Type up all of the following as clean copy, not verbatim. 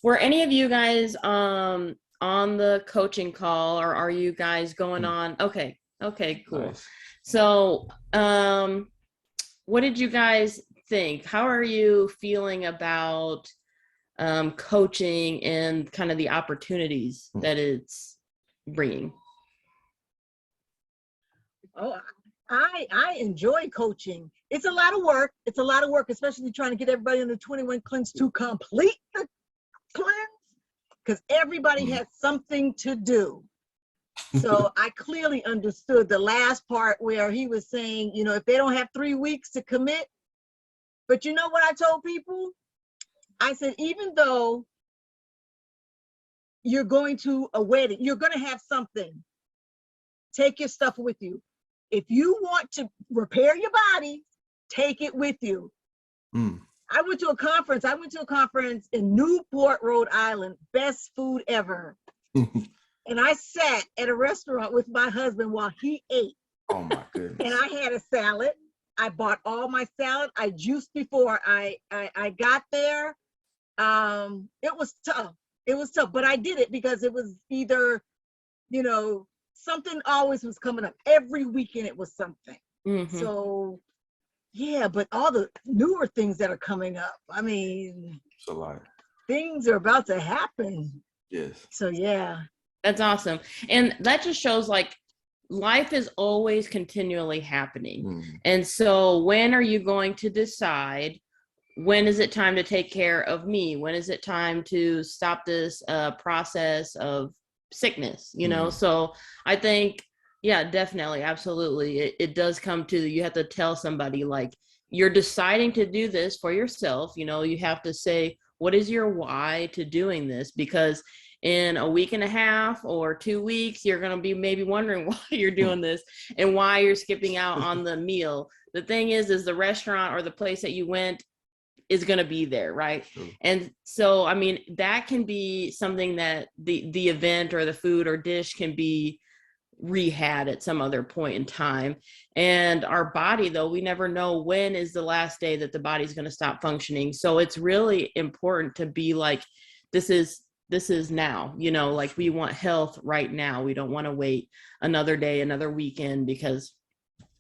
Were any of you guys on the coaching call, or are you guys going Hmm. on? Okay. Okay, cool. Nice. So, what did you guys think? How are you feeling about coaching and kind of the opportunities Hmm. that it's bringing? Oh, I enjoy coaching. It's a lot of work. It's a lot of work, especially trying to get everybody in the 21 cleanse to complete the cleanse because everybody Hmm. has something to do. So I clearly understood the last part where he was saying, if they don't have 3 weeks to commit, but you know what I told people? I said, even though you're going to a wedding, you're going to have something, take your stuff with you. If you want to repair your body, take it with you. Hmm. I went to a conference. I went to a conference in Newport, Rhode Island. Best food ever. And I sat at a restaurant with my husband while he ate. Oh my And goodness. I had a salad. I bought all my salad. I juiced before I got there. It was tough. It was tough, but I did it because it was either, you know, something always was coming up. Every weekend it was something. Hmm. So yeah, but all the newer things that are coming up, I mean, It's a lot. things are about to happen. Yes. So yeah. That's awesome. And that just shows like life is always continually happening. Hmm. And so when are you going to decide when is it time to take care of me? When is it time to stop this process of sickness? Hmm. So I think, yeah, definitely, absolutely. It does come to you have to tell somebody like you're deciding to do this for yourself. You have to say, what is your why to doing this? Because in a week and a half or 2 weeks, you're going to be maybe wondering why you're doing this and why you're skipping out on the meal. The thing is the restaurant or the place that you went is going to be there, right? True. And so I mean that can be something that the event or the food or dish can be rehad at some other point in time. And our body, though, we never know when is the last day that the body's going to stop functioning. So it's really important to be like, this is now, like we want health right now. We don't want to wait another day, another weekend, because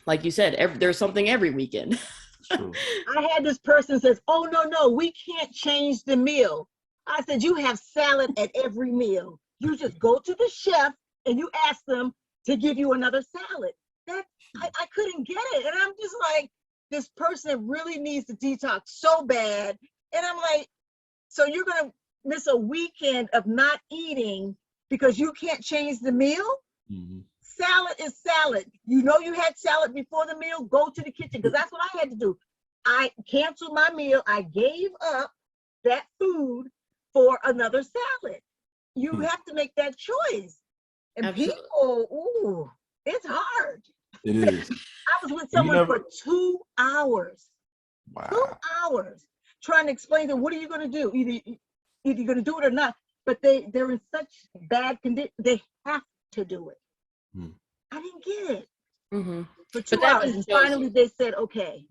like you said, there's something every weekend. It's true. I had this person says, "Oh no, we can't change the meal." I said, "You have salad at every meal. You just go to the chef and you ask them to give you another salad." That I couldn't get it. And I'm just like, this person really needs to detox so bad. And I'm like, so you're gonna miss a weekend of not eating because you can't change the meal? Hmm. Salad is salad. You know you had salad before the meal, go to the kitchen because that's what I had to do. I canceled my meal. I gave up that food for another salad. You have to make that choice. And Absolutely. people, ooh, it's hard. It is. I was with And you someone never. for 2 hours, two Wow. hours, trying to explain to them, what are you going to do? Either you're going to do it or not. But they're in such bad condition. They have to do it. Hmm. I didn't get it Hmm. for But two that hours. just And shows finally they said, okay.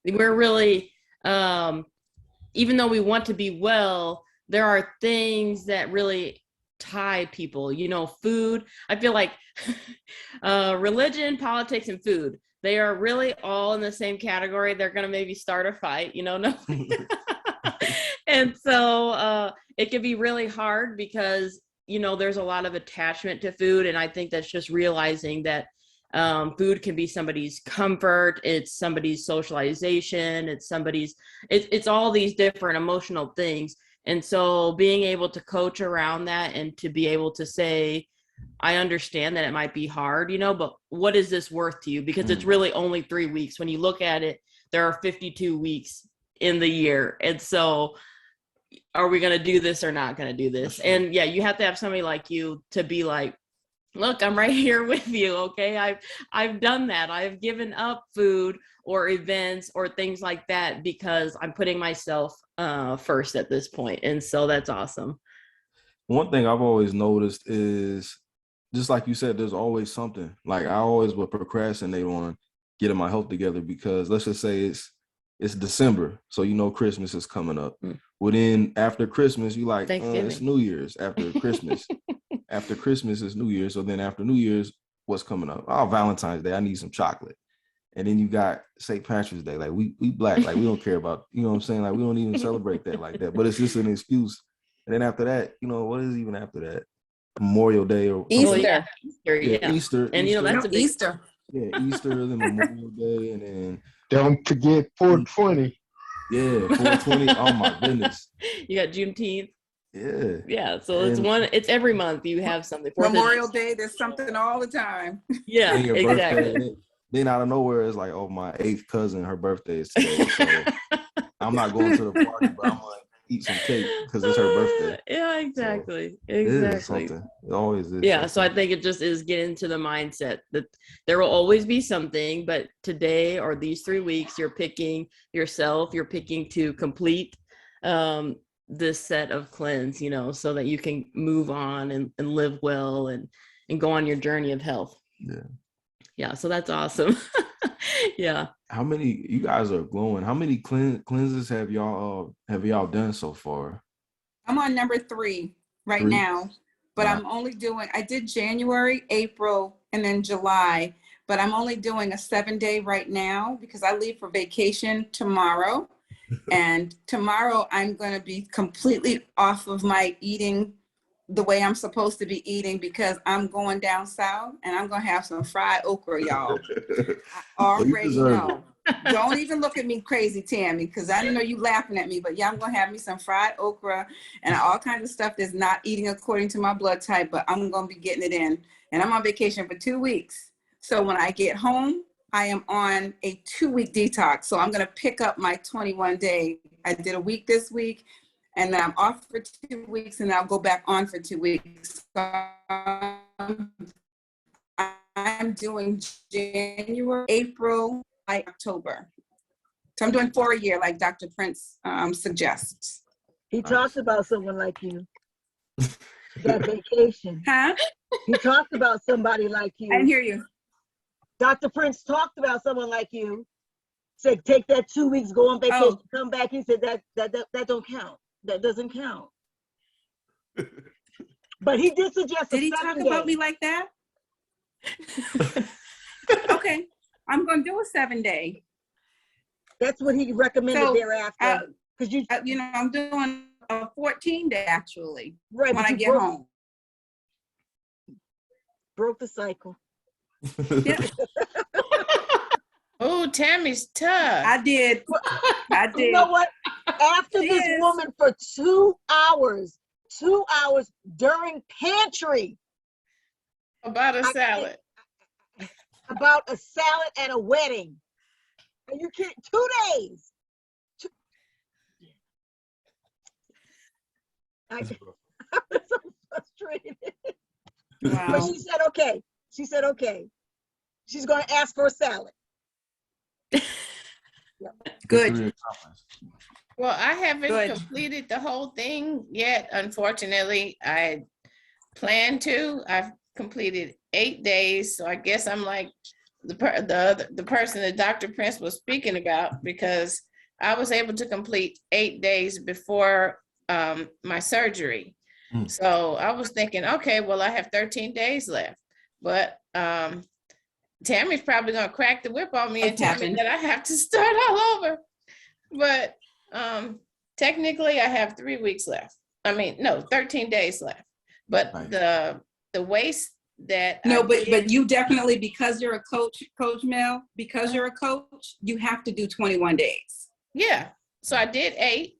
we're really, even though we want to be well, there are things that really tie people. Food. I feel like religion, politics, and food. They are really all in the same category. They're going to maybe start a fight. No. And so it can be really hard because there's a lot of attachment to food, and I think that's just realizing that food can be somebody's comfort, it's somebody's socialization, it's all these different emotional things. And so being able to coach around that and to be able to say, I understand that it might be hard, but what is this worth to you? Because it's Hmm. really only 3 weeks. When you look at it, there are 52 weeks in the year. And so are we going to do this or not going to do That's this? true. And yeah, you have to have somebody like you to be like, look, I'm right here with you. Okay. I've done that. I've given up food or events or things like that because I'm putting myself first at this point. And so that's awesome. One thing I've always noticed is just like you said, there's always something. Like I always would procrastinate on getting my health together because let's just say it's it's December, so you know Christmas is coming up. Mm. Well, then after Christmas, you like it's Thanksgiving. New Year's. After Christmas, after Christmas is New Year's. So then after New Year's, what's coming up? Oh, Valentine's Day. I need some chocolate. And then you got St. Patrick's Day. Like we black, like we don't care about, you know what I'm saying? Like we don't even celebrate that like that. But it's just an excuse. And then after that, you know, what is even after that? Memorial Day or Well, Easter. yeah, Easter, yeah. Easter. And you know, that's a big Easter. yeah, Easter, then Memorial Day, and then Don't forget 420. yeah, 420. Oh my goodness. you got Juneteenth. Yeah. Yeah, so it's And- it's every month you have something. Fourth of- Memorial Day, there's something all the time. Yeah, Then your exactly. birthday. Then out of nowhere, it's like, oh, my 8th cousin, her birthday is today. So I'm not going to the party, but I'm gonna eat some cake because it's her birthday. Yeah, exactly. It is Exactly. something. It always is. Yeah, so I something. think it just is getting into the mindset that there will always be something, but today or these 3 weeks, you're picking yourself, you're picking to complete this set of cleanse, you know, so that you can move on and live well and go on your journey of health. Yeah. Yeah, so that's awesome. Yeah. How many you guys are glowing? How many cleanses have y'all done so far? I'm on number 3 right 3? now, but Wow. I'm only doing, I did January, April, and then July, but I'm only doing a 7-day right now because I leave for vacation tomorrow. And tomorrow I'm going to be completely off of my eating the way I'm supposed to be eating because I'm going down south and I'm going to have some fried okra, y'all. I already deserve know. Don't even look at me crazy, Tammy, because I know you laughing at me, but yeah, I'm going to have me some fried okra and all kinds of stuff that's not eating according to my blood type, but I'm going to be getting it in. And I'm on vacation for 2 weeks. So when I get home, I am on a 2-week detox. So I'm going to pick up my 21-day. I did a week this week, and then I'm off for 2 weeks, and I'll go back on for 2 weeks. So I'm doing January, April, October. So I'm doing 4 a year, like Dr. Prince suggests. He talked about someone like you. That vacation. Huh? He talked about somebody like I didn't you. hear you. Dr. Prince talked about someone like you. Said take that 2 weeks, go on vacation, Oh. come back. He said that don't count. That doesn't count. But he did suggest Did a he talk 7 about day. me like that? Okay, I'm going to do a 7-day. That's what he recommended So, thereafter. Because you You know, I'm doing a 14-day actually right, when but I you get home. broke the cycle. Yeah, Oh, Tammy's tough. I did. I You did. know what? After She this is. woman for 2 hours during pantry About a I- salad. about a salad at a wedding. Are you kidding? 2 days. I was so frustrated. But Wow. she said, okay. She said, okay. She's going to ask for a salad. Good. Well, I haven't Good. completed the whole thing yet. Unfortunately, I plan to. I've completed 8 days, so I guess I'm like the person that Dr. Prince was speaking about because I was able to complete 8 days before my surgery. Mm. So I was thinking, okay, well, I have 13 days left, but Tammy's probably gonna crack the whip on me and It tell me happened. that I have to start all over. But technically I have 3 weeks left. I mean, no, 13 days left. But Right. the waste that No, I but did- you definitely, because you're a coach, Coach Mel, because you're a coach, you have to do 21 days. yeah. So I did 8.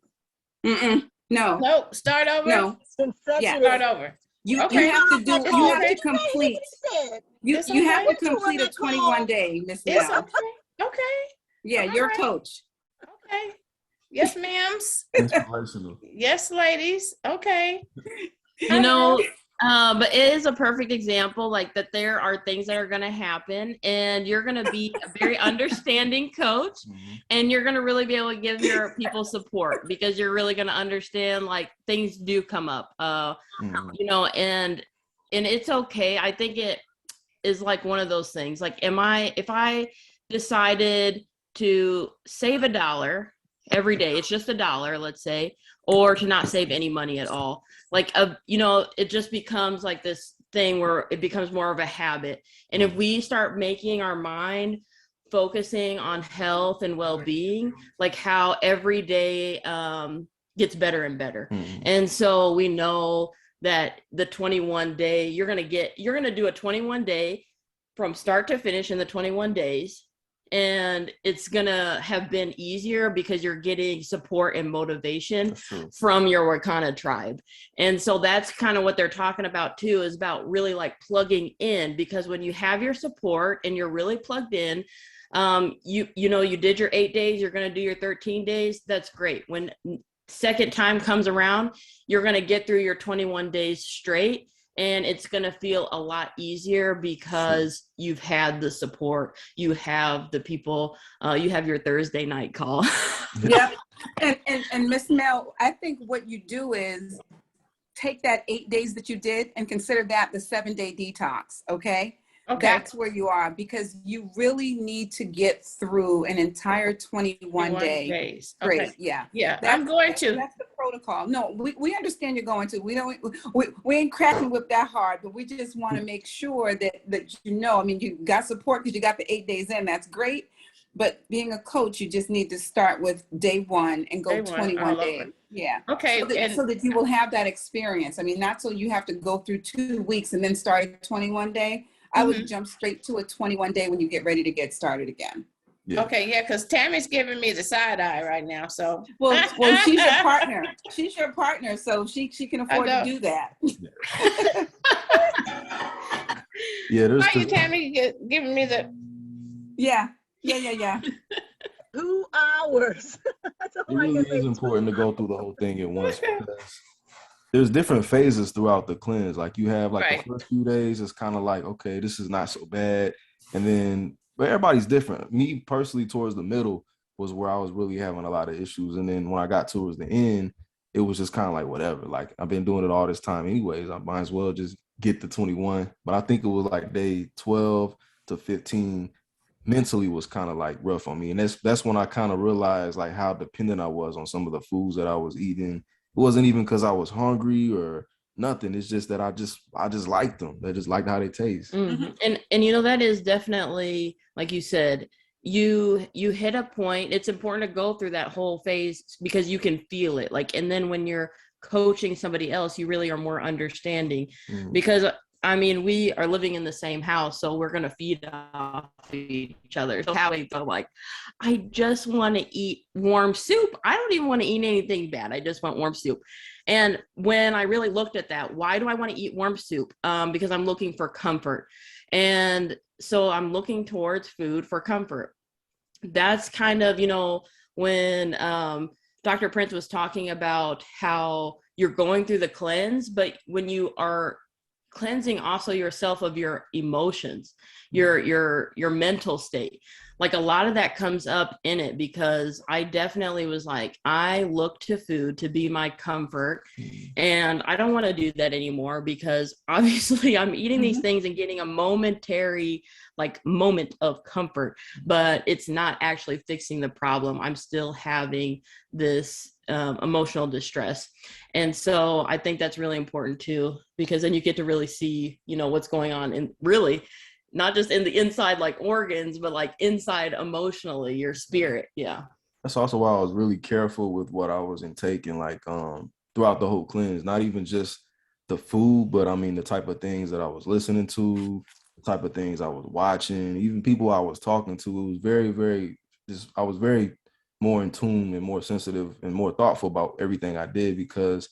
No, Nope, start over. no. Consecutive. Start over. You Okay. you have to do. That's You all have they to say. Look complete. what he said. You It's you have okay. to complete a 21 day, Miss It's Mel. okay. Okay. Yeah, all you're a right. coach. Okay. Yes, ma'ams. Inspirational. Yes, ladies. Okay. You know, but it is a perfect example, like that there are things that are going to happen, and you're going to be a very understanding coach, Mhm. and you're going to really be able to give your people support because you're really going to understand like things do come up, Mhm. you know, and it's okay. I think it is like one of those things. Like, if I decided to save $1 every day. It's just $1, let's say, or to not save any money at all. Like, it just becomes like this thing where it becomes more of a habit. And if we start making our mind focusing on health and well-being, like how every day gets better and better. Mhm. And so we know that the 21 day, you're going to do a 21 day from start to finish in the 21 days. And it's going to have been easier because you're getting support and motivation That's true. from your Wakana tribe. And so that's kind of what they're talking about too, is about really like plugging in, because when you have your support and you're really plugged in, you did your 8 days, you're going to do your 13 days. That's great. When second time comes around, you're going to get through your 21 days straight. And it's going to feel a lot easier because you've had the support, you have the people, you have your Thursday night call. Yep. And Miss Mel, I think what you do is take that 8 days that you did and consider that the 7-day detox. Okay. Okay. That's where you are, because you really need to get through an entire 21 days. straight. Okay. Yeah. Yeah, I'm going to. That's the protocol. No, we understand you're going to. We ain't cracking whip that hard, but we just want to make sure that I mean, you got support because you got the 8 days in. That's great. But being a coach, you just need to start with day 1 and go Day one, 21 all days. over. Yeah. Okay. So that you will have that experience. I mean, not so you have to go through 2 weeks and then start a 21 day. I would jump straight to a 21 day when you get ready to get started again. Yeah. Okay, yeah, because Tammy's giving me the side eye right now. So Well, she's your partner. She's your partner, so she can afford to do that. Yeah, there's why you Tammy giving me the Yeah. 2 hours. That's all it I really can say. is important to go through the whole thing at once, because there's different phases throughout the cleanse. Like you have like Right. the first few days, it's kind of like, okay, this is not so bad. And then, but everybody's different. Me personally, towards the middle was where I was really having a lot of issues. And then when I got towards the end, it was just kind of like, whatever. Like I've been doing it all this time anyways. I might as well just get the 21. But I think it was like day 12 to 15 mentally was kind of like rough on me. And that's when I kind of realized like how dependent I was on some of the foods that I was eating. It wasn't even because I was hungry or nothing. It's just that I just liked them. I just liked how they taste. Mhm. And that is definitely, like you said, you hit a point. It's important to go through that whole phase because you can feel it. Like, and then when you're coaching somebody else, you really are more understanding. Mm. Because I mean, we are living in the same house, so we're gonna feed off each other. So how we go, like, I just want to eat warm soup. I don't even want to eat anything bad. I just want warm soup. And when I really looked at that, why do I want to eat warm soup? Because I'm looking for comfort. And so I'm looking towards food for comfort. That's kind of, when Dr. Prince was talking about how you're going through the cleanse, but when you are cleansing also yourself of your emotions, your mental state, like a lot of that comes up in it, because I definitely was like, I look to food to be my comfort, and I don't want to do that anymore, because obviously I'm eating these things and getting a momentary moment of comfort, but it's not actually fixing the problem. I'm still having this emotional distress. And so I think that's really important too, because then you get to really see, what's going on, and really not just in the inside, like organs, but like inside emotionally, your spirit. Yeah. That's also why I was really careful with what I was intaking, like throughout the whole cleanse, not even just the food, but I mean the type of things that I was listening to, the type of things I was watching, even people I was talking to. It was very, very I was very more in tune and more sensitive and more thoughtful about everything I did, because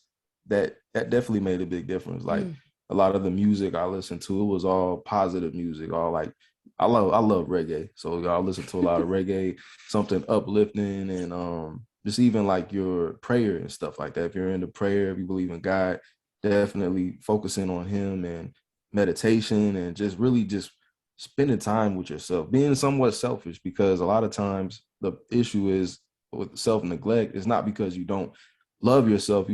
that definitely made a big difference. Like a lot of the music I listened to, it was all positive music, all like, I love reggae. So y'all listen to a lot of reggae, something uplifting, and just even like your prayer and stuff like that. If you're into prayer, if you believe in God, definitely focusing on him, and meditation, and just really just spending time with yourself, being somewhat selfish, because a lot of times the issue is with self-neglect. It's not because you don't love yourself.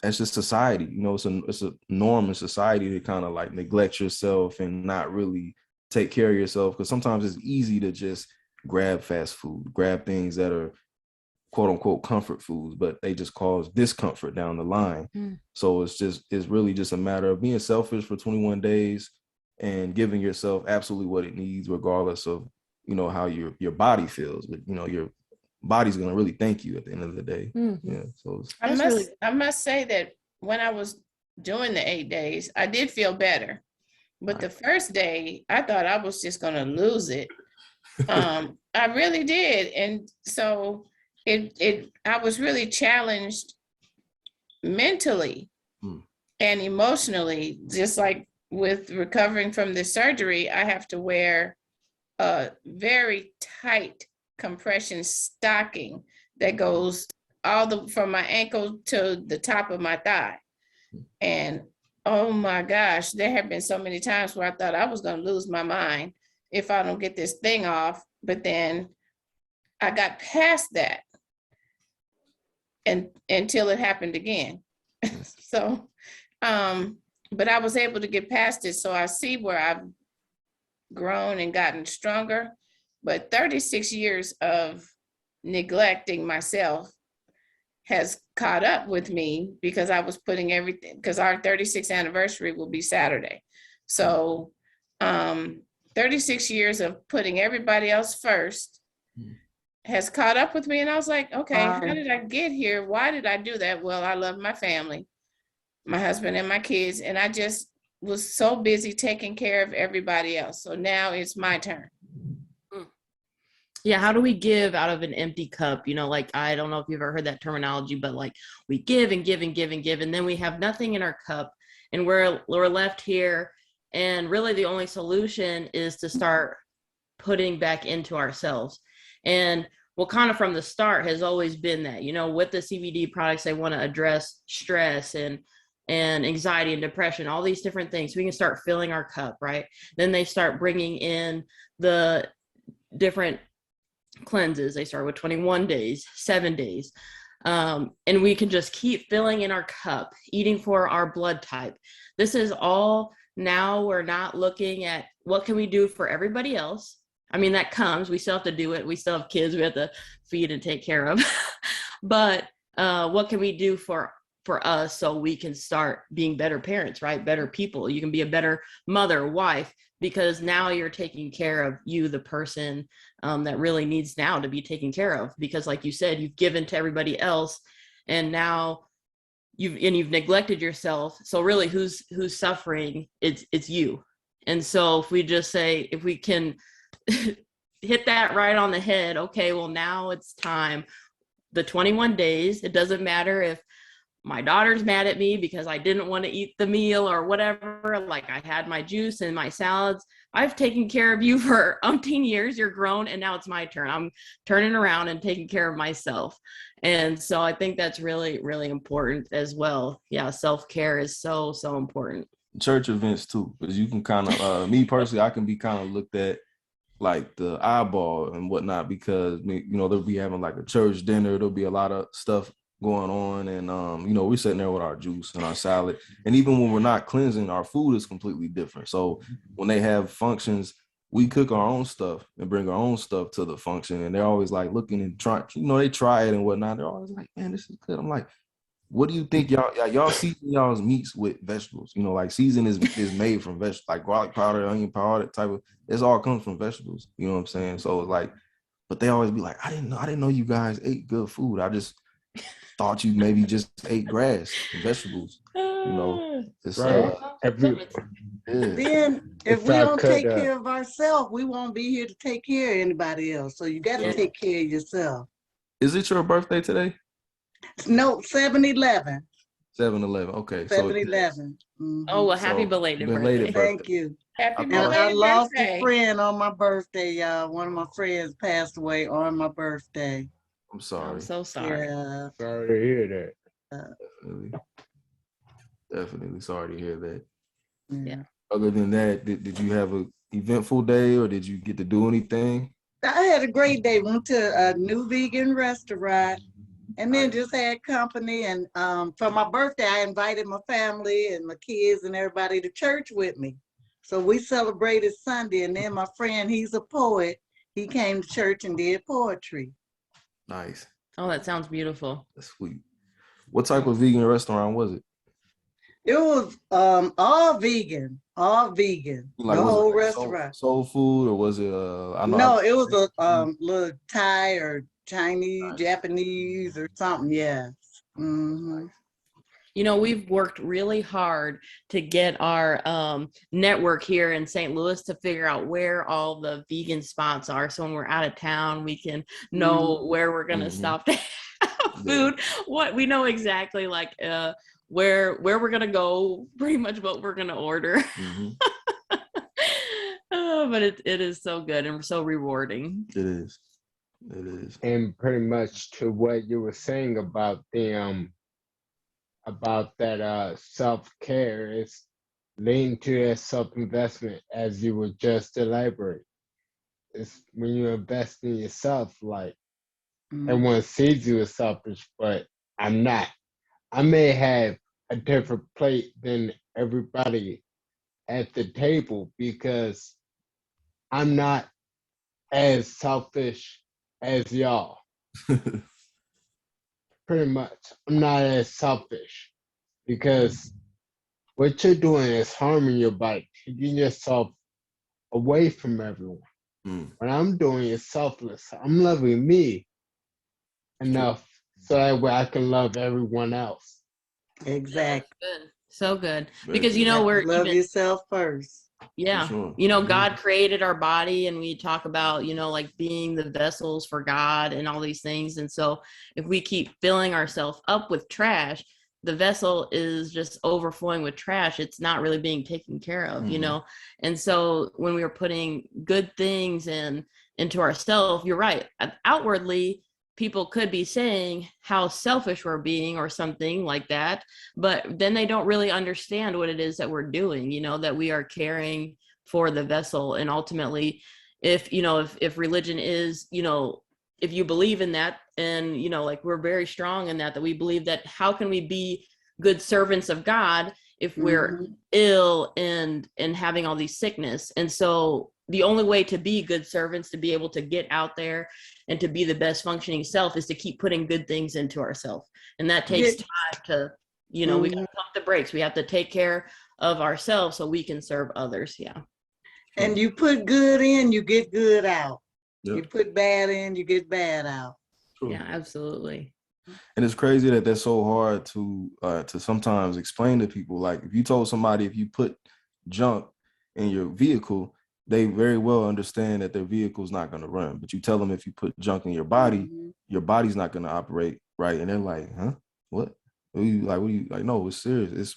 That's just society. It's a norm in society to kind of like neglect yourself and not really take care of yourself, because sometimes it's easy to just grab fast food, grab things that are quote unquote comfort foods, but they just cause discomfort down the line. So it's really just a matter of being selfish for 21 days and giving yourself absolutely what it needs, regardless of, you know, how your body feels. But, you know, your body's going to really thank you at the end of the day. Yeah. So I must say that when I was doing the 8 days, I did feel better. But the first day, I thought I was just going to lose it. I really did. And so I was really challenged mentally and emotionally, just like with recovering from the surgery. I have to wear a very tight compression stocking that goes from my ankle to the top of my thigh. And oh my gosh, there have been so many times where I thought I was going to lose my mind if I don't get this thing off. But then I got past that and until it happened again. So, but I was able to get past it. So I see where I've grown and gotten stronger. But 36 years of neglecting myself has caught up with me because I was putting everything, because our 36th anniversary will be Saturday. So 36 years of putting everybody else first has caught up with me. And I was like, okay, how did I get here? Why did I do that? Well, I love my family, my husband and my kids, and I just was so busy taking care of everybody else. So now it's my turn. Yeah, how do we give out of an empty cup? You know, like, I don't know if you've ever heard that terminology, but like we give and give and give and give, and then we have nothing in our cup, and we're left here. And really the only solution is to start putting back into ourselves. And well, kind of from the start has always been that, you know, with the CBD products, they want to address stress and anxiety and depression, all these different things. We can start filling our cup, right? Then they start bringing in the different cleanses. They start with 21 days, 7 days. And we can just keep filling in our cup, eating for our blood type. This is all, now we're not looking at what can we do for everybody else. I mean, that comes, we still have to do it. We still have kids we have to feed and take care of. But what can we do for us so we can start being better parents, right? Better people. You can be a better mother, wife, because now you're taking care of you, the person that really needs now to be taken care of. Because like you said, you've given to everybody else, and now you've neglected yourself. So really, who's suffering? It's you. And so if we just say, if we can hit that right on the head, okay, well, now it's time. The 21 days, it doesn't matter if my daughter's mad at me because I didn't want to eat the meal or whatever, like I had my juice and my salads. I've taken care of you for umpteen years. You're grown, and now it's my turn. I'm turning around and taking care of myself. And so I think that's really, really important as well. Yeah, self-care is so, so important. Church events too, because you can kind of, me personally, I can be kind of looked at like the eyeball and whatnot, because, you know, they'll be having like a church dinner. There'll be a lot of stuff going on, and you know, we're sitting there with our juice and our salad, and even when we're not cleansing, our food is completely different. So when they have functions, we cook our own stuff and bring our own stuff to the function, and they're always like looking and trying, you know, they try it and whatnot. They're always like, man, this is good. I'm like, what do you think y'all season y'all's meats with vegetables? You know, like season is made from vegetables, like garlic powder, onion powder, that type of, it all comes from vegetables. You know what I'm saying? So it's like, but they always be like, I didn't know you guys ate good food. I just thought you maybe just ate grass and vegetables. You know, it's Right. Then if If we I don't could, take care of ourselves, we won't be here to take care of anybody else. So you got to Yeah. take care of yourself. Is it your birthday today? No, 7-Eleven. 7-Eleven. Okay. 7-Eleven. Oh, well, happy So, belated belated birthday. Thank you. Happy And I belated lost birthday. a friend on my birthday, y'all. One of my friends passed away on my birthday. I'm sorry. I'm so sorry. Yeah. Sorry to hear that. Definitely sorry to hear that. Yeah. Other than that, did you have a eventful day, or did you get to do anything? I had a great day. Went to a new vegan restaurant, and then just had company. And for my birthday, I invited my family and my kids and everybody to church with me. So we celebrated Sunday. And then my friend, he's a poet. he came to church and did poetry. Nice. Oh, that sounds beautiful. That's sweet. What type of vegan restaurant was it? It was all vegan, the Was whole it like restaurant. soul food, or was it I know No, it was a little Thai or Chinese, Nice. Japanese or something. Yes. Hmm. You know, we've worked really hard to get our network here in St. Louis to figure out where all the vegan spots are. So when we're out of town, we can know where we're going to Mhm. stop to have food. What we know exactly, like where we're going to go, pretty much what we're going to order. Mhm. Oh, but it is so good and so rewarding. It is. It is. And pretty much to what you were saying about the about that self-care is linked to that self-investment, as you would just elaborate. It's when you invest in yourself, like everyone sees you as selfish, but I'm not. I may have a different plate than everybody at the table because I'm not as selfish as y'all. Pretty much. I'm not as selfish because what you're doing is harming your body, taking yourself away from everyone. Mm. What I'm doing is selfless. I'm loving me enough so that way I can love everyone else. Exactly. Good. So good. Very Because, you good. know, we're Love even, yourself first. yeah, sure. you know, Mhm. God created our body and we talk about, you know, like being the vessels for God and all these things. And so if we keep filling ourselves up with trash, the vessel is just overflowing with trash. It's not really being taken care of, you Mhm. know? And so when we are putting good things into ourselves, you're right. Outwardly, people could be saying how selfish we're being or something like that, but then they don't really understand what it is that we're doing, you know, that we are caring for the vessel. And ultimately, if, you know, if religion is, you know, if you believe in that, and, you know, like we're very strong in that we believe that how can we be good servants of God if we're ill and having all these sickness? And so the only way to be good servants, to be able to get out there and to be the best functioning self, is to keep putting good things into ourselves. And that takes time to, you know, we got to pump the brakes. We have to take care of ourselves so we can serve others. Yeah. And you put good in, you get good out. Yep. You put bad in, you get bad out. True. Yeah, absolutely. And it's crazy that that's so hard to sometimes explain to people. Like if you told somebody if you put junk in your vehicle, they very well understand that their vehicle is not going to run. But you tell them if you put junk in your body's not going to operate right. And they're like, huh? What? What are you like? No, it's serious. It's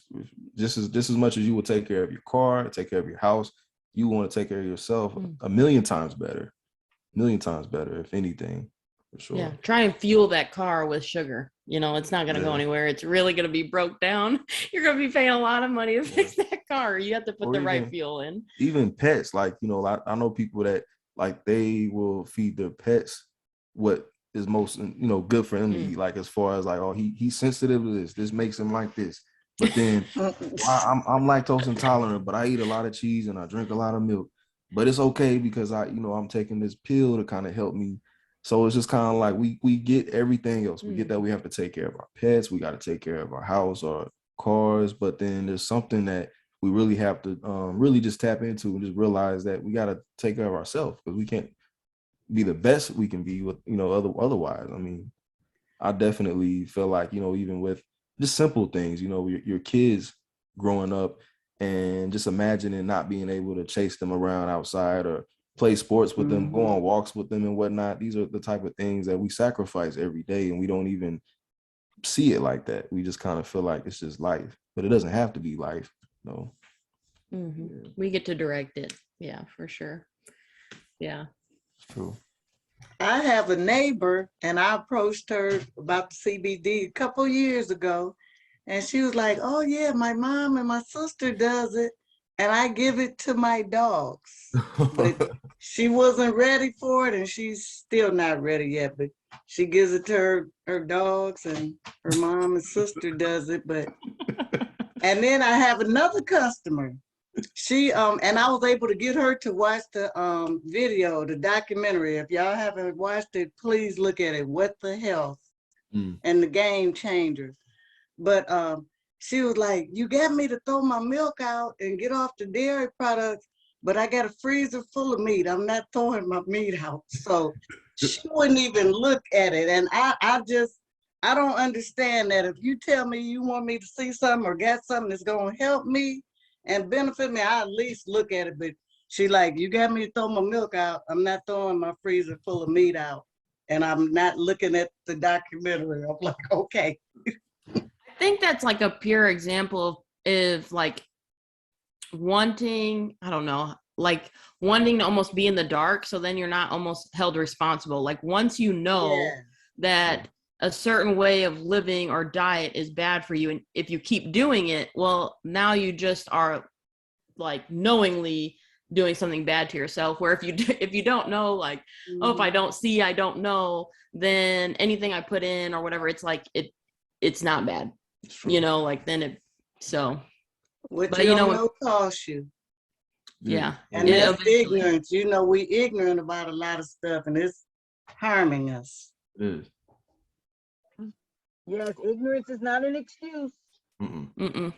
just as much as you will take care of your car, take care of your house. You want to take care of yourself a million times better, if anything. For sure. Yeah, try and fuel that car with sugar. You know, it's not going to go anywhere. It's really going to be broke down. You're going to be paying a lot of money to fix that car. You have to put the right fuel in. Even pets, like, you know, I know people that like they will feed their pets what is most, you know, good for them to eat. Like as far as like, oh, he's sensitive to this. This makes him like this. But then I'm lactose intolerant, but I eat a lot of cheese and I drink a lot of milk. But it's okay because I'm taking this pill to kind of help me. So it's just kind of like we get everything else. We get that we have to take care of our pets. We got to take care of our house or cars. But then there's something that we really have to really just tap into and just realize that we got to take care of ourselves because we can't be the best we can be with, you know, otherwise. I mean, I definitely feel like, you know, even with just simple things, you know, your kids growing up and just imagining not being able to chase them around outside or play sports with them, go on walks with them and whatnot. These are the type of things that we sacrifice every day and we don't even see it like that. We just kind of feel like it's just life, but it doesn't have to be life. No. We get to direct it. Yeah, for sure. Yeah. True. I have a neighbor and I approached her about the CBD a couple years ago. And she was like, oh yeah, my mom and my sister does it. And I give it to my dogs. But she wasn't ready for it and she's still not ready yet. But she gives it to her dogs and her mom and sister does it. But and then I have another customer She and I was able to get her to watch the video, the documentary. If y'all haven't watched it, please look at it. What the Health Mm. and the Game Changers. But she was like, you got me to throw my milk out and get off the dairy products, but I got a freezer full of meat. I'm not throwing my meat out. So she wouldn't even look at it. And I don't understand that. If you tell me you want me to see something or got something that's gonna help me and benefit me, I at least look at it. But she like, you got me to throw my milk out. I'm not throwing my freezer full of meat out. And I'm not looking at the documentary. I'm like, okay. I think that's like a pure example of like wanting, I don't know, like wanting to almost be in the dark. So then you're not almost held responsible. Like once you know Yeah. that a certain way of living or diet is bad for you, and if you keep doing it, well, now you just are like knowingly doing something bad to yourself. Where if you don't know, like, oh, if I don't see, I don't know, then anything I put in or whatever, it's like it's not bad, It's true. you know, like then it, so What but you you don't know, know costs you. yeah. And It that's eventually- ignorance. You know, we ignorant about a lot of stuff and it's harming us. It is. Yes, ignorance is not an excuse. Mm-mm.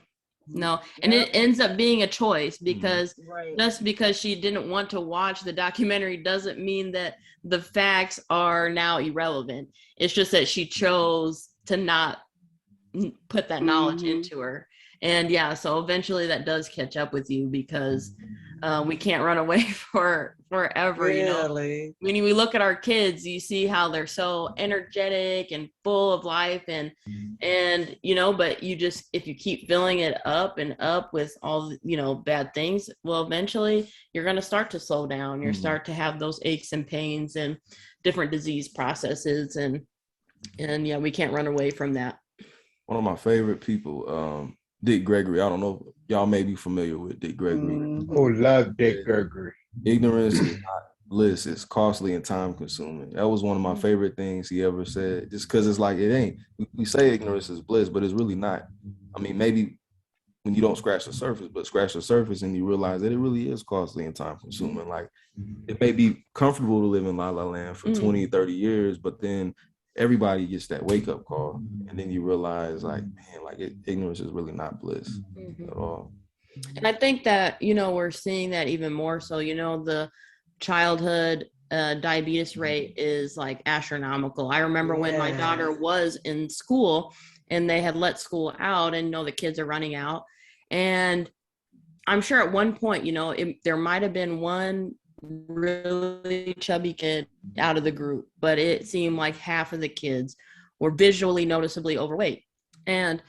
No, and it ends up being a choice because Right. just because she didn't want to watch the documentary doesn't mean that the facts are now irrelevant. It's just that she chose to not put that knowledge Mhm. into her. And yeah, so eventually that does catch up with you because we can't run away for forever, you know. Really? When we look at our kids, you see how they're so energetic and full of life and you know, but you just, if you keep filling it up and up with all, you know, bad things, well, eventually you're going to start to slow down. You're Mhm. start to have those aches and pains and different disease processes. And yeah, we can't run away from that. One of my favorite people, Dick Gregory. I don't know, y'all may be familiar with Dick Gregory. Mhm. Oh, love Dick Gregory. Ignorance is not bliss, it's costly and time consuming. That was one of my favorite things he ever said, just because it's like, it ain't, we say ignorance is bliss, but it's really not. I mean, maybe when you don't scratch the surface, but scratch the surface and you realize that it really is costly and time consuming. Like, it may be comfortable to live in La La Land for 20, 30 years, but then everybody gets that wake up call. And then you realize, like, man, like ignorance is really not bliss Mhm. at all. And I think that, you know, we're seeing that even more so, you know, the childhood diabetes rate is like astronomical. I remember when my daughter Yeah. was in school and they had let school out and, you know, the kids are running out. And I'm sure at one point, you know, there might have been one really chubby kid out of the group, but it seemed like half of the kids were visually noticeably overweight. And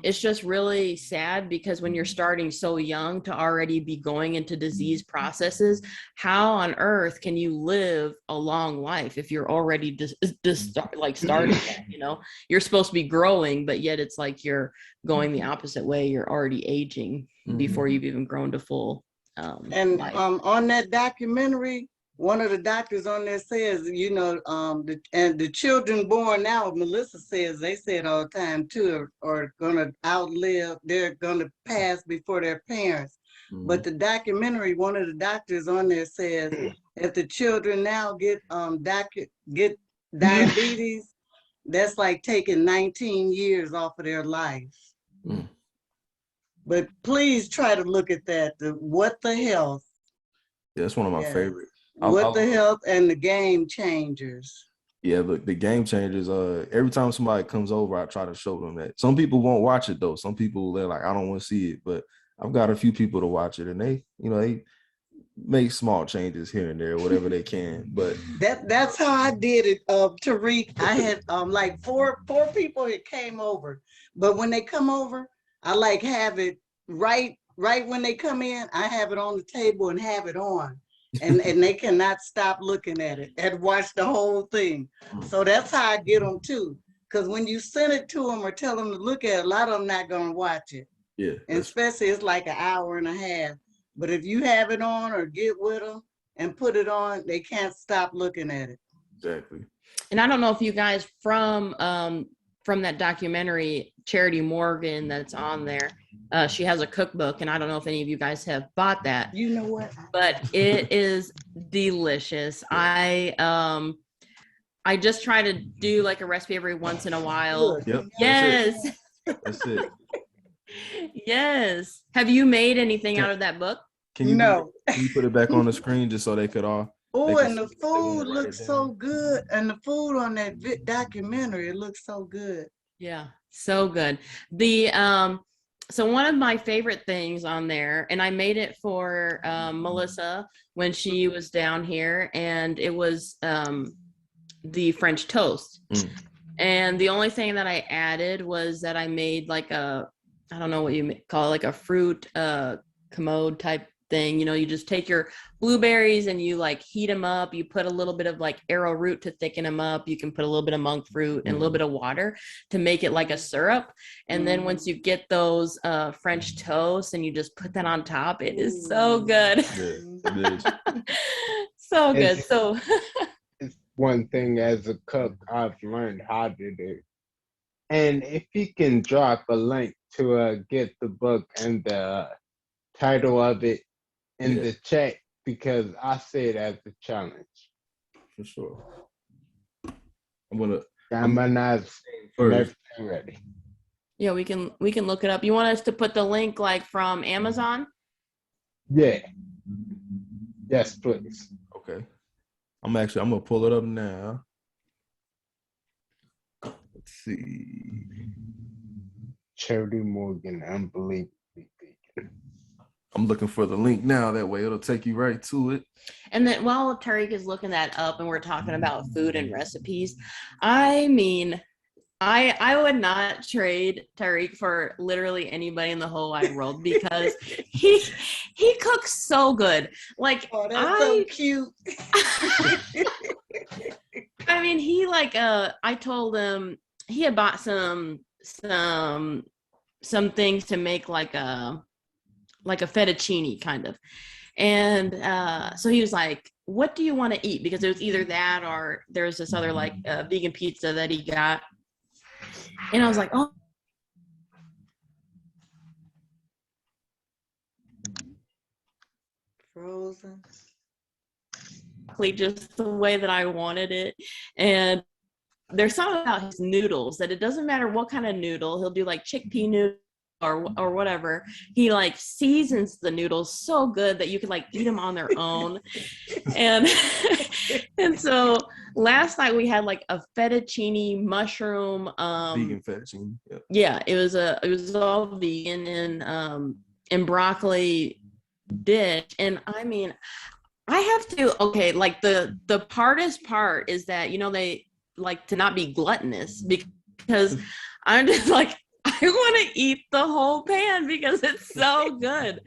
it's just really sad because when you're starting so young to already be going into disease processes, how on earth can you live a long life if you're already starting that, you know? You're supposed to be growing, but yet it's like you're going the opposite way. You're already aging before you've even grown to full And life. on that documentary, one of the doctors on there says, you know, the children born now, Melissa says, they say it all the time too, are gonna outlive, they're gonna pass before their parents. But the documentary, one of the doctors on there says, if the children now get diabetes, that's like taking 19 years off of their life. Mm. But please try to look at that. What the Health. Yeah, that's one of my Yes. favorites. What the Health and the Game Changers. Yeah, look, the Game Changers, every time somebody comes over, I try to show them that. Some people won't watch it though. Some people, they're like, I don't want to see it, but I've got a few people to watch it and they, you know, they make small changes here and there, whatever they can. But That's how I did it, Tariq. I had like four people that came over. But when they come over, I like have it right when they come in, I have it on the table and have it on. And they cannot stop looking at it and watch the whole thing. So that's how I get them too. Because when you send it to them or tell them to look at it, a lot of them not gonna watch it. yeah, And especially it's like an hour and a half. But if you have it on or get with them and put it on, they can't stop looking at it. exactly. And I don't know if you guys from from that documentary, Charity Morgan, that's on there. She has a cookbook, and I don't know if any of you guys have bought that, You know what? but it is delicious. I just try to do like a recipe every once in a while. Good. Yep. Yes. That's it. Yes. Have you made anything out of that book? Can you No. can you put it back on the screen just so they could all? Oh, They and can the see if they wanna food write looks it so down. good. And the food on that documentary, it looks so good. Yeah, so good. The so one of my favorite things on there, and I made it for Melissa when she was down here, and it was the French toast. Mm. And the only thing that I added was that I made like I don't know what you call it, like a fruit commode type thing. You know, you just take your blueberries and you like heat them up. You put a little bit of like arrowroot to thicken them up. You can put a little bit of monk fruit and a little bit of water to make it like a syrup. And then once you get those French toast and you just put that on top, it is so good. Yeah, it is. So good. It's- So It's one thing as a cook I've learned how to do. And if you can drop a link to get the book and the title of it in Yeah. the chat, because I see it as a challenge. For sure. I'm gonna I'm not first. ready. yeah, we can look it up. You want us to put the link like from Amazon? Yeah. Yes, please. Okay. I'm gonna pull it up now. Let's see. Charity Morgan, unbelievably vegan. I'm looking for the link now. That way it'll take you right to it. And then while Tariq is looking that up and we're talking about food and recipes, I mean, I would not trade Tariq for literally anybody in the whole wide world because he cooks so good. Like Oh, that's so I cute. I mean, he like I told him he had bought some things to make like a fettuccine kind of. And so he was like, what do you want to eat? Because it was either that or there's this other like vegan pizza that he got. And I was like, oh, Frozen. just the way that I wanted it. And there's something about his noodles that it doesn't matter what kind of noodle. He'll do like chickpea noodle or whatever. He like seasons the noodles so good that you can like eat them on their own. And and so last night we had like a fettuccine mushroom Vegan fettuccine. Yep. yeah, it was all vegan and broccoli dish. And I mean, I have to like the hardest part is that, you know, they like to not be gluttonous because I'm just like, I want to eat the whole pan because it's so good.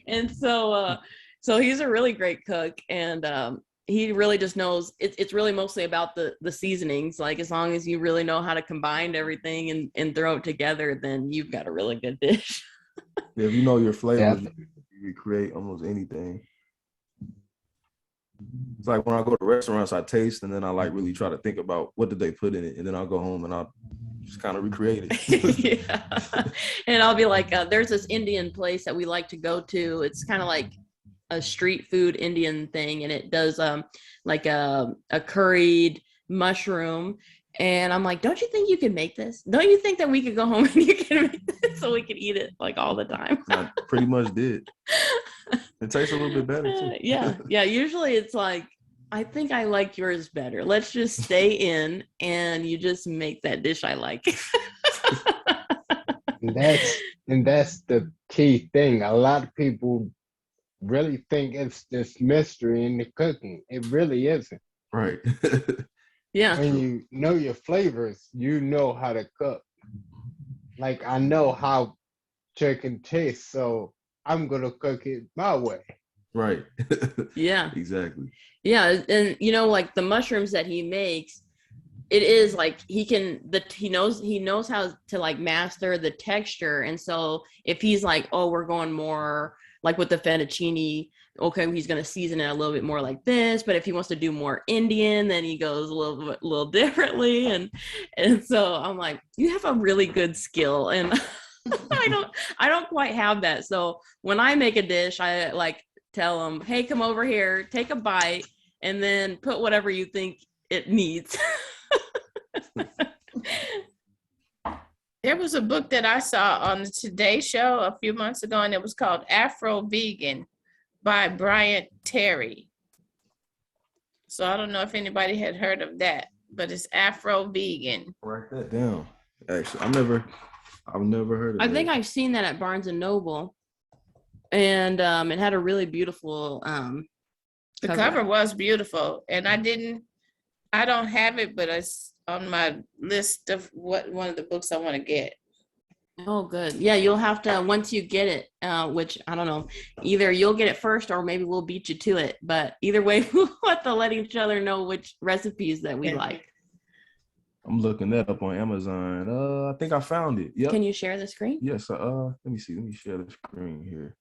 And so he's a really great cook, and he really just knows it's really mostly about the seasonings. Like as long as you really know how to combine everything and throw it together, then you've got a really good dish. Yeah, if you know your flavors, Yeah. you recreate almost anything. It's like when I go to restaurants, I taste and then I like really try to think about what did they put in it, and then I'll go home and I'll just kind of recreate it. Yeah. And I'll be like, there's this Indian place that we like to go to. It's kind of like a street food Indian thing, and it does like a curried mushroom. And I'm like, don't you think you could make this? Don't you think that we could go home and you can make this so we could eat it like all the time? I pretty much did. It tastes a little bit better too. Yeah. Usually it's like, I think I like yours better. Let's just stay in and you just make that dish I like. And that's the key thing. A lot of people really think it's this mystery in the cooking. It really isn't. Right. Yeah. When you know your flavors, you know how to cook. Like I know how chicken tastes, so I'm gonna cook it my way. Right. Yeah. Exactly. Yeah. And you know, like the mushrooms that he makes, it is like he knows how to like master the texture. And so if he's like, oh, we're going more like with the fettuccine, okay, he's going to season it a little bit more like this, but if he wants to do more Indian, then he goes a little differently. And so I'm like, you have a really good skill. And I don't quite have that. So when I make a dish, I like tell them, hey, come over here, take a bite, and then put whatever you think it needs. There was a book that I saw on the Today Show a few months ago, and it was called Afro Vegan by Bryant Terry. So I don't know if anybody had heard of that, but it's Afro Vegan. Write that down. Actually, I've never heard of I that. think I've seen that at Barnes and Noble, and it had a really beautiful The cover was beautiful, and I don't have it, but it's on my list of one of the books I want to get. Oh, good. Yeah, you'll have to, once you get it, which I don't know, either you'll get it first or maybe we'll beat you to it. But either way, we'll have to let each other know which recipes that we like. I'm looking that up on Amazon. I think I found it. Yep. Can you share the screen? Yes. Let me see. Let me share the screen here.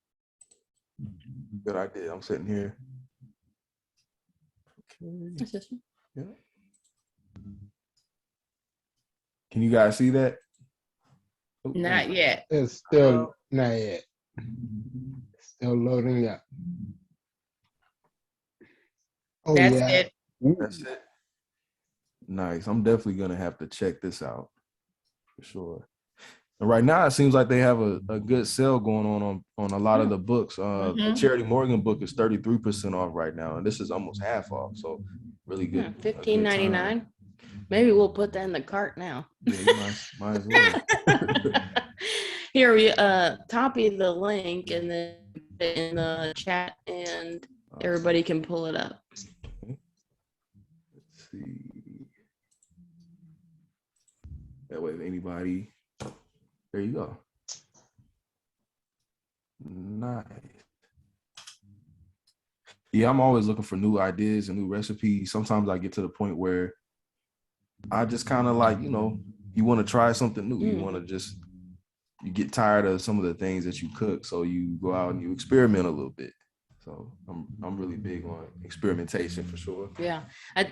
Good idea. I'm sitting here. Okay. Assistant? Yeah. Can you guys see that? Not yet. It's still not yet. Still loading up. Oh, That's yeah. it. That's it. Nice. I'm definitely gonna have to check this out for sure. And right now, it seems like they have a good sale going on a lot of the books. The Charity Morgan book is 33% off right now, and this is almost half off. So really good. $15.99. Maybe we'll put that in the cart now. Yeah, you might as well. Here we copy the link and then put it in the chat, and everybody can pull it up. Okay. Let's see. That way, if anybody, there you go. Nice. Yeah, I'm always looking for new ideas and new recipes. Sometimes I get to the point where I just kind of like, you want to try something new. You want to you get tired of some of the things that you cook. So you go out and you experiment a little bit. So I'm really big on experimentation for sure. Yeah.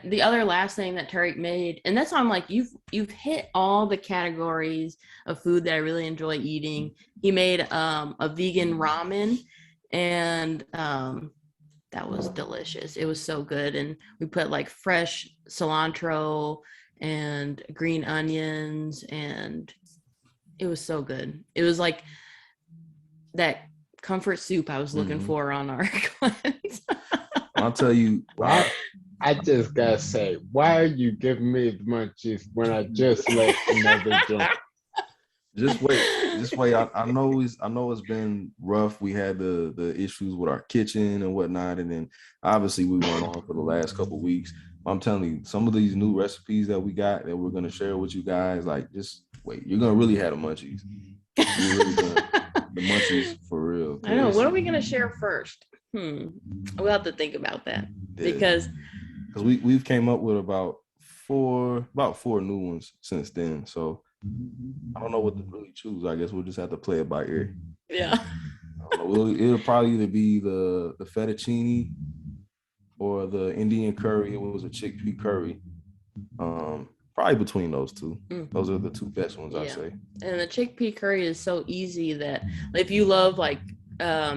The other last thing that Tariq made, and that's why I'm like, you've hit all the categories of food that I really enjoy eating. He made a vegan ramen, and that was delicious. It was so good. And we put like fresh cilantro and green onions, and it was so good. It was like that comfort soup I was looking for on our cleanse. I'll tell you. I just gotta say, why are you giving me the munchies when I just let another drink? Just wait. I know it's been rough. We had the issues with our kitchen and whatnot, and then obviously we went on for the last couple of weeks. I'm telling you, some of these new recipes that we got that we're gonna share with you guys, like, just wait. You're gonna really have the munchies. You're really gonna, the munchies for real. I know. What are we gonna share first? We'll have to think about that, because we've came up with about four new ones since then. So I don't know what to really choose. I guess we'll just have to play it by ear. Yeah. I don't know. It'll probably either be the fettuccine or the Indian curry. It was a chickpea curry. Probably between those two. Those are the two best ones, I'd say. And the chickpea curry is so easy that if you love like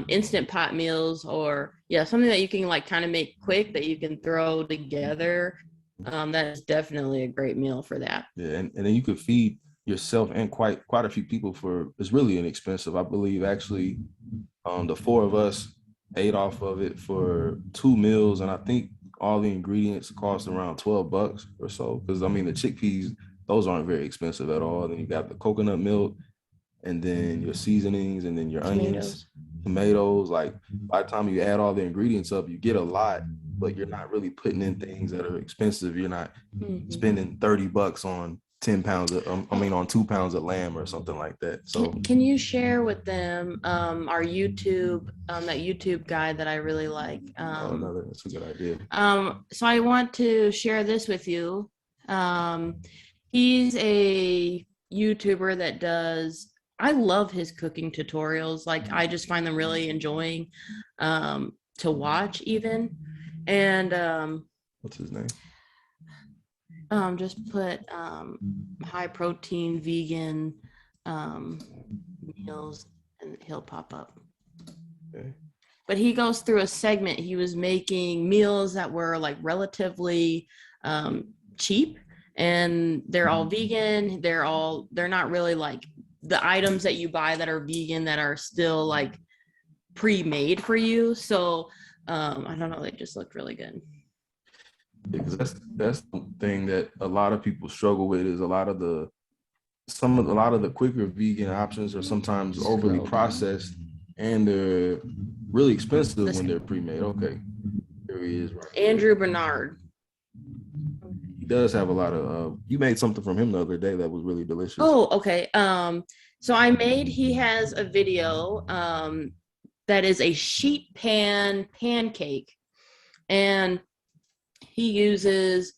instant pot meals, or something that you can like kind of make quick that you can throw together, that is definitely a great meal for that. Yeah, and then you could feed yourself and quite a few people for, it's really inexpensive. I believe actually the four of us ate off of it for 2 meals, and I think all the ingredients cost around $12 or so, because I mean the chickpeas, those aren't very expensive at all. Then you got the coconut milk, and then your seasonings, and then your onions, tomatoes. Like by the time you add all the ingredients up, you get a lot, but you're not really putting in things that are expensive. You're not spending $30 on 10 pounds of, on 2 pounds of lamb or something like that. So can you share with them our YouTube, that YouTube guy that I really like? That's a good idea. So I want to share this with you. He's a YouTuber that does I love his cooking tutorials. Like I just find them really enjoying to watch even. And What's his name? just put high protein vegan meals and he'll pop up. Okay. But he goes through a segment. He was making meals that were like relatively cheap, and they're all vegan. They're not really like the items that you buy that are vegan that are still like pre-made for you. So I don't know, they just looked really good. Because that's the thing that a lot of people struggle with is a lot of the quicker vegan options are sometimes overly processed and they're really expensive when they're pre-made. Okay, here he is. Right. Andrew Bernard. He does have a lot of. You made something from him the other day that was really delicious. Oh, okay. So he has a video that is a sheet pan pancake, and he uses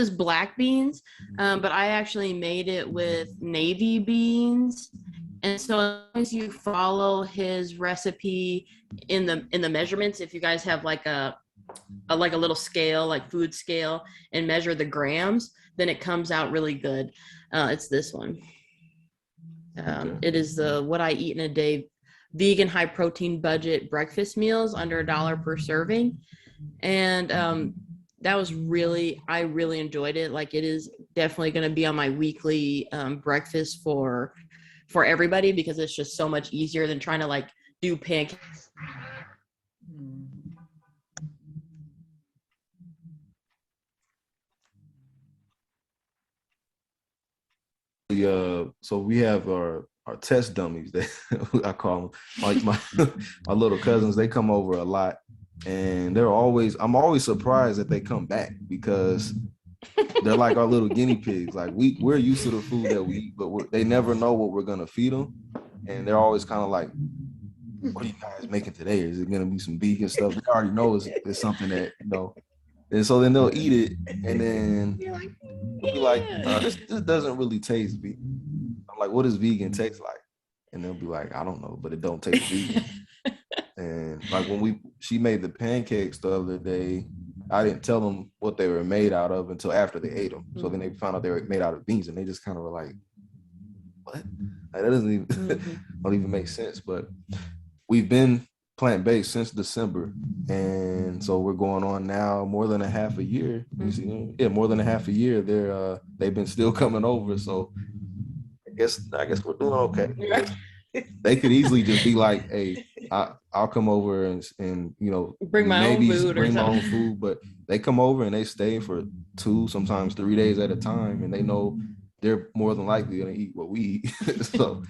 black beans, but I actually made it with navy beans. And so as long as you follow his recipe in the measurements, if you guys have like a little scale, like food scale, and measure the grams, then it comes out really good. It's this one. It is the What I Eat in a Day vegan high protein budget breakfast meals under $1 per serving. And that was I really enjoyed it. Like it is definitely going to be on my weekly breakfast for everybody, because it's just so much easier than trying to like do pancakes. So we have our test dummies that I call them, like my little cousins. They come over a lot, and I'm always surprised that they come back, because they're like our little guinea pigs. Like we're used to the food that we eat, but they never know what we're gonna feed them, and they're always kind of like, "What are you guys making today? Is it gonna be some vegan stuff?" They already know it's something that and so then they'll eat it, and then they'll be like, "This doesn't really taste vegan." I'm like, "What does vegan taste like?" And they'll be like, "I don't know, but it don't taste vegan." And like when she made the pancakes the other day, I didn't tell them what they were made out of until after they ate them. So then they found out they were made out of beans, and they just kind of were like, "What? Like, that doesn't even don't even make sense." But we've been plant-based since December, and so we're going on now more than a half a year. More than a half a year. They've been still coming over, so I guess we're doing okay. They could easily just be like, "Hey, I'll come over and bring my own food bring my own food," but they come over and they stay for 2, sometimes 3 days at a time, and they know they're more than likely gonna eat what we eat. So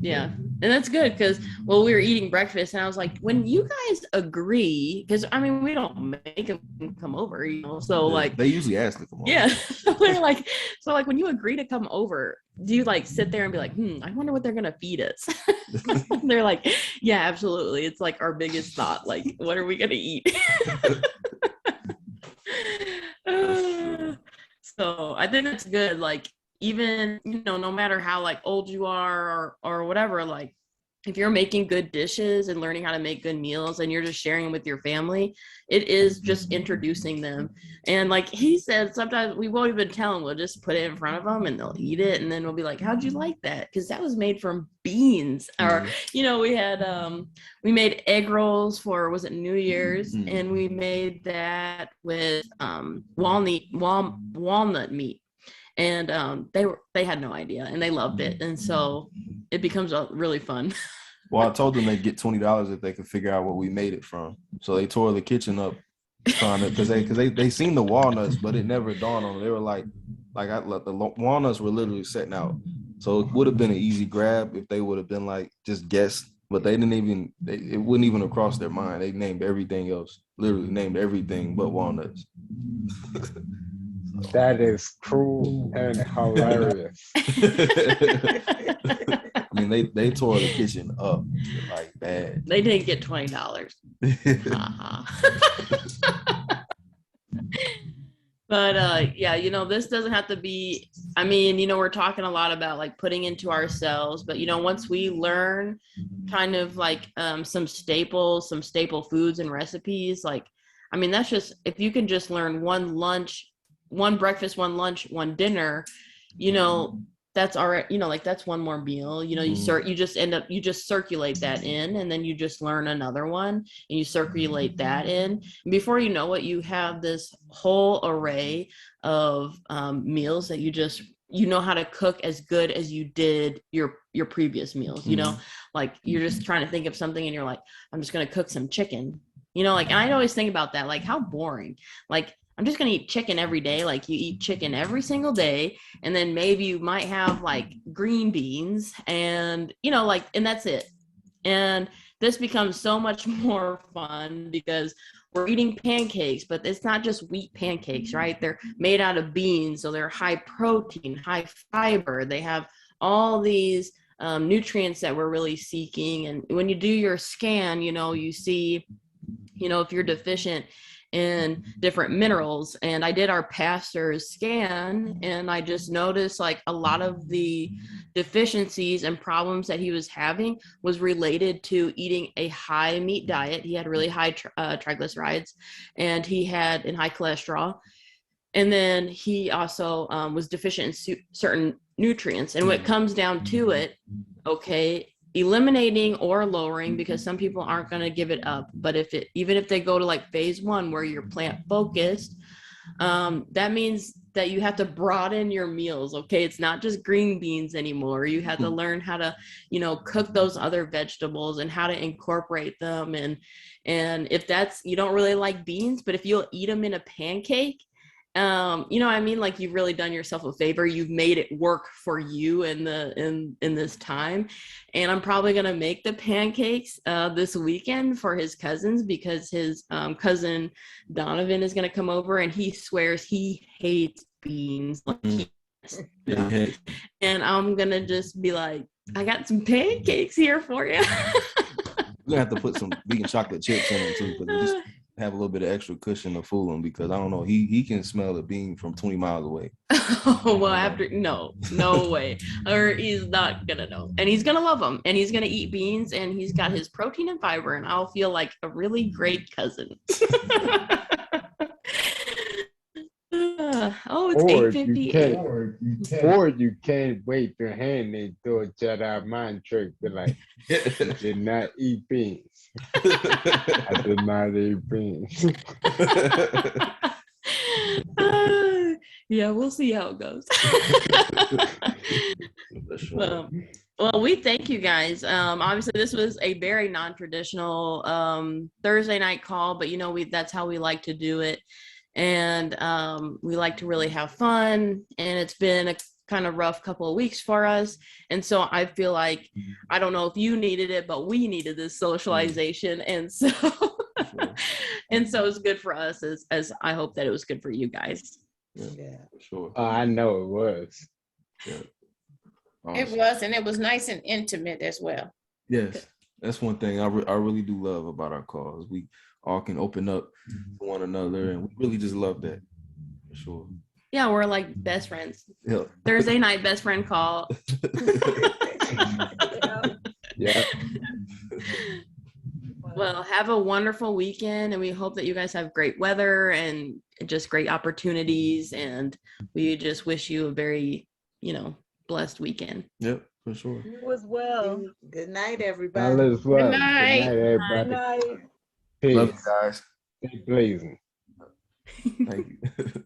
yeah, and that's good, because we were eating breakfast, and I was like, when you guys agree, because I mean we don't make them come over, so like they usually ask to come over. Yeah. We're like, so like when you agree to come over, do you like sit there and be like, I wonder what they're gonna feed us? They're like, yeah, absolutely. It's like our biggest thought, like, what are we gonna eat? So I think that's good. Like, even, no matter how like old you are or whatever, like if you're making good dishes and learning how to make good meals and you're just sharing them with your family, it is just introducing them. And like he said, sometimes we won't even tell them, we'll just put it in front of them and they'll eat it, and then we'll be like, how'd you like that? Because that was made from beans. Or we had we made egg rolls for, was it New Year's, and we made that with walnut meat. And they had no idea, and they loved it, and so it becomes really fun. Well, I told them they'd get $20 if they could figure out what we made it from. So they tore the kitchen up trying to, because they seen the walnuts, but it never dawned on them. They were like the walnuts were literally setting out, so it would have been an easy grab if they would have been like just guessed, but they didn't even. It wouldn't even have crossed their mind. They named everything else, literally named everything but walnuts. That is cruel and hilarious. I mean, they tore the kitchen up like bad. They didn't get $20. But yeah, this doesn't have to be. I mean, we're talking a lot about like putting into ourselves, but once we learn kind of like some staple foods and recipes, like, I mean, that's just, if you can just learn one breakfast, one lunch, one dinner, that's already, like that's one more meal, you just circulate that in, and then you just learn another one and you circulate that in. And before you know it, you have this whole array of meals that you know how to cook as good as you did your previous meals. Like you're just trying to think of something and you're like, I'm just going to cook some chicken, like, and I always think about that, like how boring, like I'm just going to eat chicken every day. Like you eat chicken every single day. And then maybe you might have like green beans and, like, and that's it. And this becomes so much more fun because we're eating pancakes, but it's not just wheat pancakes, right? They're made out of beans. So they're high protein, high fiber. They have all these nutrients that we're really seeking. And when you do your scan, you see, if you're deficient in different minerals. And I did our pastor's scan, and I just noticed like a lot of the deficiencies and problems that he was having was related to eating a high meat diet. He had really high triglycerides, and he had high cholesterol. And then he also was deficient in certain nutrients. And when it comes down to it, okay, eliminating or lowering, because some people aren't going to give it up, but even if they go to like phase 1 where you're plant focused, that means that you have to broaden your meals. Okay, it's not just green beans anymore. You have to learn how to cook those other vegetables and how to incorporate them. And if that's, you don't really like beans, but if you'll eat them in a pancake, what I mean, like you've really done yourself a favor. You've made it work for you in this time. And I'm probably gonna make the pancakes this weekend for his cousins, because his cousin Donovan is gonna come over, and he swears he hates beans. And I'm gonna just be like, I got some pancakes here for you. We're gonna have to put some vegan chocolate chips in them too, because just have a little bit of extra cushion to fool him, because I don't know, he can smell the bean from 20 miles away. Well, no way, or he's not gonna know, and he's gonna love them, and he's gonna eat beans, and he's got his protein and fiber, and I'll feel like a really great cousin. Oh, it's 8:58. Or you can't wait to hand it to a Jedi mind trick, be like, did not eat beans. I did not eat beans. Yeah, we'll see how it goes. Well, we thank you guys. Obviously, this was a very non-traditional Thursday night call, but that's how we like to do it. And we like to really have fun, and it's been a kind of rough couple of weeks for us. And so I feel like, I don't know if you needed it, but we needed this socialization. And so, and so it's good for us, as I hope that it was good for you guys. Yeah, for sure. I know it was. Yeah. It was, and it was nice and intimate as well. Yes, that's one thing I really do love about our calls. We all can open up to one another, and we really just love that, for sure. Yeah, we're like best friends. Yeah. Thursday night best friend call. Yeah. Well, have a wonderful weekend, and we hope that you guys have great weather and just great opportunities, and we just wish you a very, blessed weekend. Yep, for sure. You as well. Good night, everybody. All is well. Good night. Good night, everybody. Good night. Peace. Love you guys. Stay blazing. Thank you.